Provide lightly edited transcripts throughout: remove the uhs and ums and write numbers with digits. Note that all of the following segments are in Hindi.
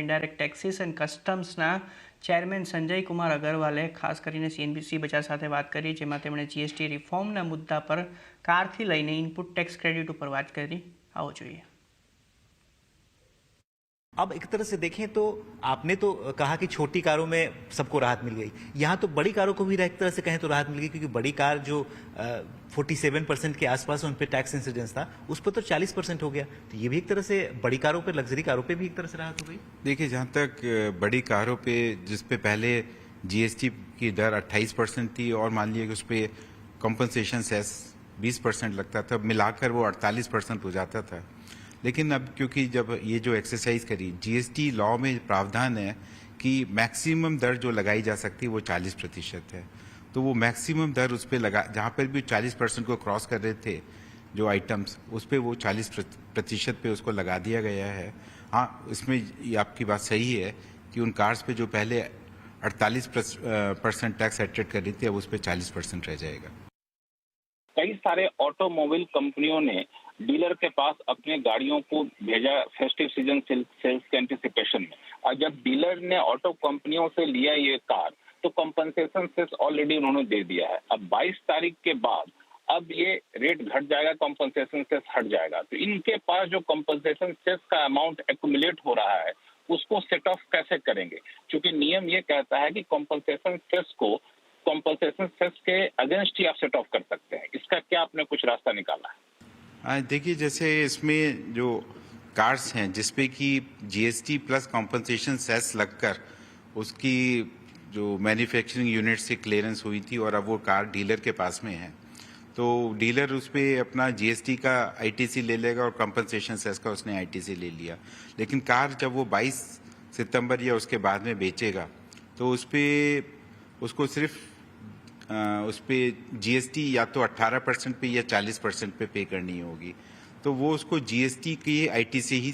ઇનડાયરેક્ટ ટેક્સીસ એન્ડ કસ્ટમ્સના ચેરમેન સંજય કુમાર અગરવાલે ખાસ કરીને CNBC બજાર સાથે વાત કરી, જેમાં તેમણે GST રિફોર્મના મુદ્દા પર કારથી લઈને ઇનપુટ ટેક્સ ક્રેડિટ ઉપર વાત કરી. આવો જોઈએ. अब एक तरह से देखें तो आपने तो कहा कि छोटी कारों में सबको राहत मिल गई, यहाँ तो बड़ी कारों को भी एक तरह से कहें तो राहत मिल गई, क्योंकि बड़ी कार जो 47% के आसपास उन पर टैक्स इंसिडेंस था, उस पर तो 40% हो गया. तो ये भी एक तरह से बड़ी कारों पे, लग्जरी कारों पे भी एक तरह से राहत हो गई. देखिए, जहाँ तक बड़ी कारों पे जिस पे पहले GST की दर 28% थी और मान लिया कि उस पर कॉम्पनसेशन सेस 20% लगता था, मिलाकर वो 48% हो जाता था. लेकिन अब क्योंकि जब ये जो एक्सरसाइज करी, GST लॉ में प्रावधान है कि मैक्सिमम दर जो लगाई जा सकती है वो 40% है. तो वो मैक्सिमम दर उस पर लगा, जहाँ पर भी 40% को क्रॉस कर रहे थे जो आइटम्स, उस पर वो 40% पे उसको लगा दिया गया है. हाँ, इसमें ये आपकी बात सही है कि उन कार्स पे जो पहले 48% टैक्स एटेड कर रही थी, अब उस पर 40% रह जाएगा. कई सारे ऑटोमोबाइल कंपनियों ने डीलर के पास अपने गाड़ियों को भेजा फेस्टिव सीजन सेल्स के एंटिसिपेशन में, और जब डीलर ने ऑटो कंपनियों से लिया ये कार तो कंपनसेशन सेस ऑलरेडी उन्होंने दे दिया है. अब 22 तारीख के बाद अब ये रेट घट जाएगा, कंपनसेशन सेस हट जाएगा. तो इनके पास जो कंपनसेशन सेस का अमाउंट एक्यूमुलेट हो रहा है उसको सेट ऑफ कैसे करेंगे, क्योंकि नियम ये कहता है कि कंपनसेशन सेस को कंपनसेशन सेस के अगेंस्ट ही आप सेट ऑफ कर सकते हैं. इसका क्या आपने कुछ रास्ता निकाला है? देखिए, जैसे इसमें जो कार्स हैं जिसपे कि GST प्लस कॉम्पनसेशन सेस लगकर उसकी जो मैन्युफैक्चरिंग यूनिट से क्लियरेंस हुई थी और अब वो कार डीलर के पास में है, तो डीलर उस पर अपना GST का ITC ले लेगा और कॉम्पनसेशन सेस का उसने ITC ले लिया. लेकिन कार जब वो 22 सितंबर या उसके बाद में बेचेगा तो उस पर उसको सिर्फ उस पर GST या तो 18% पे या 40% पे करनी होगी. तो वो उसको GST की ITC ही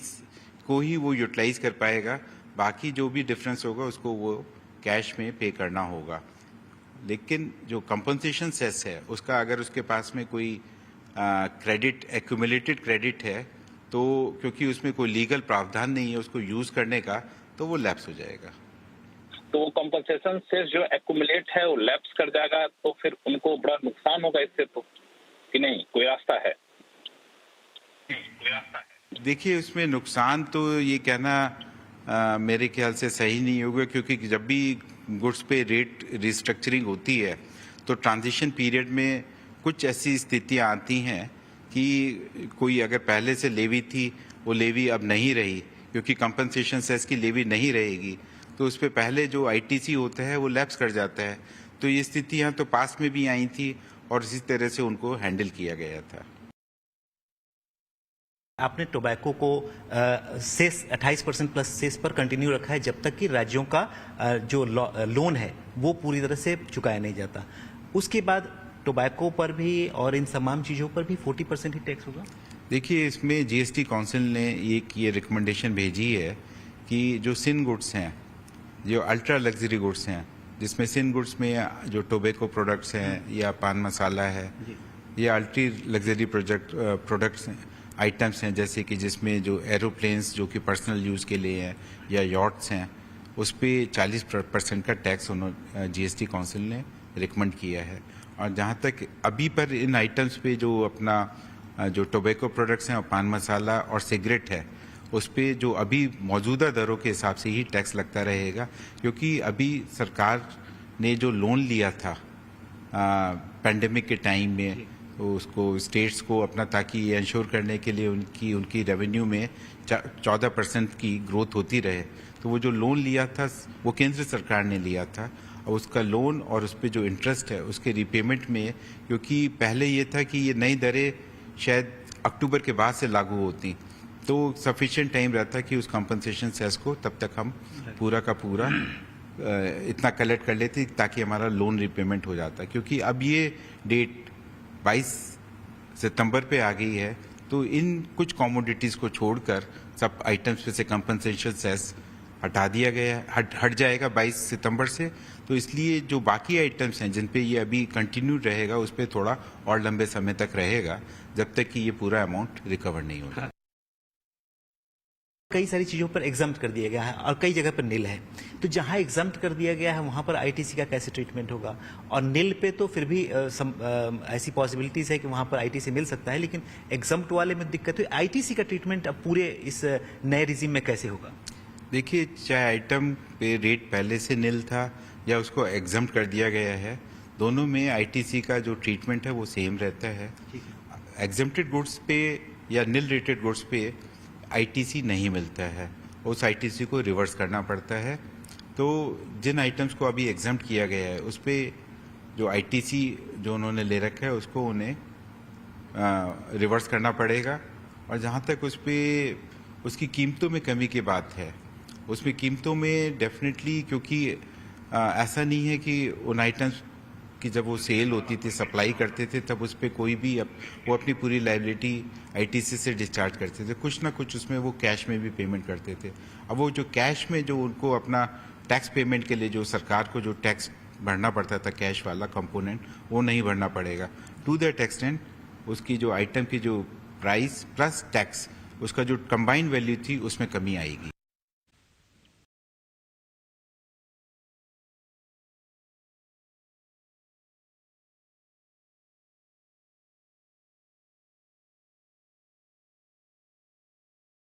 को ही वो यूटिलाइज कर पाएगा. बाकी जो भी डिफरेंस होगा उसको वो कैश में पे करना होगा. लेकिन जो कंपनसेशन सेस है उसका अगर उसके पास में कोई क्रेडिट, एक्यूमुलेटेड क्रेडिट है, तो क्योंकि उसमें कोई लीगल प्रावधान नहीं है उसको यूज़ करने का, तो वो लैप्स हो जाएगा. तो कंपनसेशन सेस जो एक्यूमुलेट है वो लैप्स कर जाएगा, तो फिर उनको बड़ा नुकसान होगा इससे, तो कि नहीं कोई रास्ता है? देखिए, उसमें नुकसान तो ये कहना मेरे ख्याल से सही नहीं होगा, क्योंकि जब भी गुड्स पे रेट रिस्ट्रक्चरिंग होती है तो ट्रांजिशन पीरियड में कुछ ऐसी स्थितियां आती हैं कि कोई अगर पहले से लेवी थी वो लेवी अब नहीं रही, क्योंकि कंपनसेशन सेस की लेवी नहीं रहेगी, तो उस पर पहले जो ITC होता है वो लैप्स कर जाता है. तो ये स्थितियां तो पास में भी आई थी और इसी तरह से उनको हैंडल किया गया था. आपने टोबैको को सेस 28% प्लस सेस पर कंटिन्यू रखा है जब तक कि राज्यों का जो लोन है वो पूरी तरह से चुकाया नहीं जाता. उसके बाद टोबैको पर भी और इन तमाम चीज़ों पर भी 40% ही टैक्स होगा. देखिए, इसमें GST काउंसिल ने एक ये रिकमेंडेशन भेजी है कि जो सिन गुड्स हैं, जो अल्ट्रा लग्जरी गुड्स हैं, जिसमें सिन गुड्स में जो टोबैको प्रोडक्ट्स हैं या पान मसाला है या अल्ट्री लग्जरी प्रोडक्ट्स आइटम्स हैं, जैसे कि जिसमें जो एरोप्लेन्स जो कि पर्सनल यूज़ के लिए हैं या यॉट्स हैं, उस पर 40% का टैक्स उन्होंने GST काउंसिल ने रिकमेंड किया है. और जहाँ तक अभी पर इन आइटम्स पे जो अपना जो टोबैको प्रोडक्ट्स हैं और पान मसाला और सिगरेट है, उस पर जो अभी मौजूदा दरों के हिसाब से ही टैक्स लगता रहेगा, क्योंकि अभी सरकार ने जो लोन लिया था पैंडेमिक के टाइम में, तो उसको स्टेट्स को अपना, ताकि ये इंश्योर करने के लिए उनकी रेवेन्यू में 14% की ग्रोथ होती रहे, तो वो जो लोन लिया था वो केंद्र सरकार ने लिया था. और उसका लोन और उस पर जो इंटरेस्ट है उसके रिपेमेंट में, क्योंकि पहले ये था कि ये नई दरें शायद अक्टूबर के बाद से लागू होती, तो सफिशिएंट टाइम रहता कि उस कंपनसेशन सेस को तब तक हम पूरा का पूरा इतना कलेक्ट कर लेते ताकि हमारा लोन रिपेमेंट हो जाता. क्योंकि अब ये डेट 22 सितंबर पे आ गई है, तो इन कुछ कमोडिटीज़ को छोड़कर सब आइटम्स पे से कंपनसेशन सेस हटा दिया गया है, हट जाएगा 22 सितंबर से. तो इसलिए जो बाकी आइटम्स हैं जिन पे ये अभी कंटिन्यू रहेगा, उस पर थोड़ा और लंबे समय तक रहेगा, जब तक कि ये पूरा अमाउंट रिकवर नहीं होगा. कई सारी चीजों पर एग्जाम्प्ट कर दिया गया है और कई जगह पर नील है। तो जहां एग्जाम्प्ट कर दिया गया है वहां पर आईटीसी का कैसे ट्रीटमेंट होगा, और नील पे तो फिर भी ऐसी पॉसिबिलिटीज है कि वहां पर आईटीसी मिल सकता है, लेकिन एग्जाम्प्ट वाले में दिक्कत हुई। आईटीसी का ट्रीटमेंट अब पूरे इस नए रिजीम में कैसे होगा? देखिए, चाहे आइटम पे रेट पहले से नील था या उसको एग्जम्प्ट कर दिया गया है, दोनों में आईटीसी का जो ट्रीटमेंट है वो सेम रहता है। एग्जम्प्टेड गुड्स पे या नील रेटेड गुड्स पे आईटीसी नहीं मिलता है, उस आईटीसी को रिवर्स करना पड़ता है। तो जिन आइटम्स को अभी एग्जम्प्ट किया गया है उस पे जो आईटीसी जो उन्होंने ले रखा है उसको उन्हें रिवर्स करना पड़ेगा। और जहाँ तक उस पे उसकी कीमतों में कमी की बात है, उसमें कीमतों में डेफिनेटली, क्योंकि ऐसा नहीं है कि उन आइटम्स कि जब वो सेल होती थी, सप्लाई करते थे, तब उस पर कोई भी वो अपनी पूरी लायबिलिटी आईटीसी से डिस्चार्ज करते थे। कुछ ना कुछ उसमें वो कैश में भी पेमेंट करते थे। अब वो जो कैश में जो उनको अपना टैक्स पेमेंट के लिए जो सरकार को जो टैक्स भरना पड़ता था, कैश वाला कंपोनेंट, वो नहीं भरना पड़ेगा। टू दैट एक्सटेंट उसकी जो आइटम की जो प्राइस प्लस टैक्स, उसका जो कंबाइंड वैल्यू थी उसमें कमी आएगी।